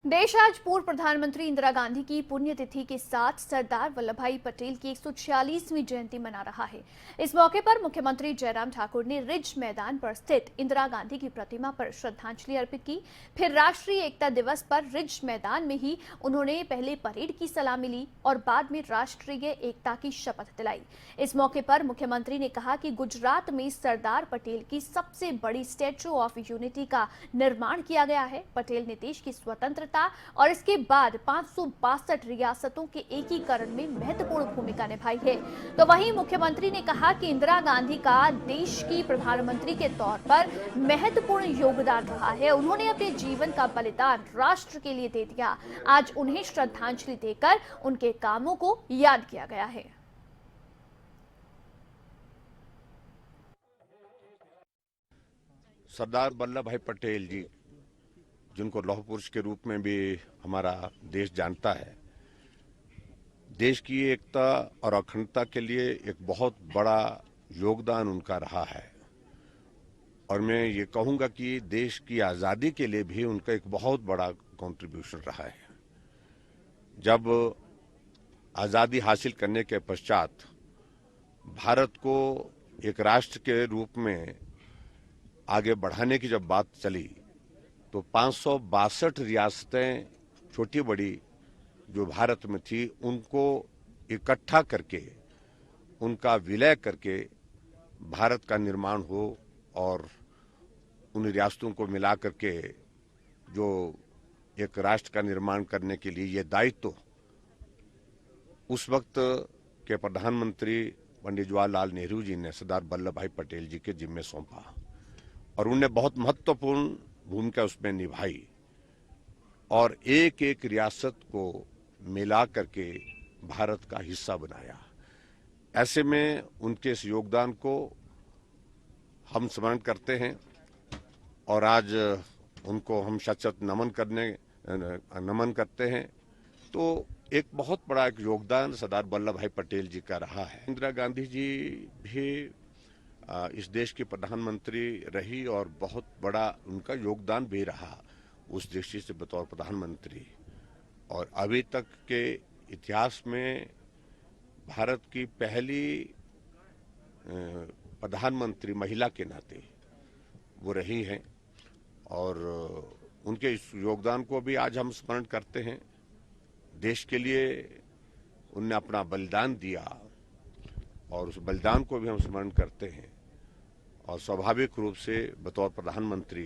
देश आज पूर्व प्रधानमंत्री इंदिरा गांधी की पुण्यतिथि के साथ सरदार वल्लभ भाई पटेल की 146वीं जयंती मना रहा है। इस मौके पर मुख्यमंत्री जयराम ठाकुर ने रिज मैदान पर स्थित इंदिरा गांधी की प्रतिमा पर श्रद्धांजलि अर्पित की। फिर राष्ट्रीय एकता दिवस पर रिज मैदान में ही उन्होंने पहले परेड की सलामी ली और बाद में राष्ट्रीय एकता की शपथ दिलाई। इस मौके पर मुख्यमंत्री ने कहा कि गुजरात में सरदार पटेल की सबसे बड़ी स्टैच्यू ऑफ यूनिटी का निर्माण किया गया है। पटेल ने देश की स्वतंत्रता और इसके बाद 562 रियासतों के एकीकरण में महत्वपूर्ण भूमिका निभाई है। तो वहीं मुख्यमंत्री ने कहा कि इंदिरा गांधी का देश की प्रधानमंत्री के तौर पर महत्वपूर्ण योगदान रहा है। उन्होंने अपने जीवन का बलिदान राष्ट्र के लिए दे दिया। आज उन्हें श्रद्धांजलि देकर उनके कामों को याद किया गया है। सरदार वल्लभ भाई पटेल जी, जिनको लौह पुरुष के रूप में भी हमारा देश जानता है, देश की एकता और अखंडता के लिए एक बहुत बड़ा योगदान उनका रहा है। और मैं ये कहूँगा कि देश की आज़ादी के लिए भी उनका एक बहुत बड़ा कंट्रीब्यूशन रहा है। जब आज़ादी हासिल करने के पश्चात भारत को एक राष्ट्र के रूप में आगे बढ़ाने की जब बात चली तो 562 रियासतें छोटी बड़ी जो भारत में थी उनको इकट्ठा करके उनका विलय करके भारत का निर्माण हो और उन रियासतों को मिला करके जो एक राष्ट्र का निर्माण करने के लिए ये दायित्व उस वक्त के प्रधानमंत्री पंडित जवाहरलाल नेहरू जी ने सरदार वल्लभ भाई पटेल जी के जिम्मे सौंपा और उन्हें बहुत महत्वपूर्ण भूमिका उसमें निभाई और एक एक रियासत को मिला करके भारत का हिस्सा बनाया। ऐसे में उनके इस योगदान को हम स्मरण करते हैं और आज उनको हम शत नमन करते हैं। तो एक बहुत बड़ा एक योगदान सरदार वल्लभ भाई पटेल जी का रहा है। इंदिरा गांधी जी भी इस देश की प्रधानमंत्री रही और बहुत बड़ा उनका योगदान भी रहा उस दृष्टि से बतौर प्रधानमंत्री। और अभी तक के इतिहास में भारत की पहली प्रधानमंत्री महिला के नाते वो रही हैं और उनके इस योगदान को भी आज हम स्मरण करते हैं। देश के लिए उनने अपना बलिदान दिया और उस बलिदान को भी हम स्मरण करते हैं और स्वाभाविक रूप से बतौर प्रधानमंत्री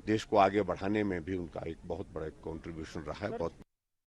देश को आगे बढ़ाने में भी उनका एक बहुत बड़ा कंट्रीब्यूशन रहा है। बहुत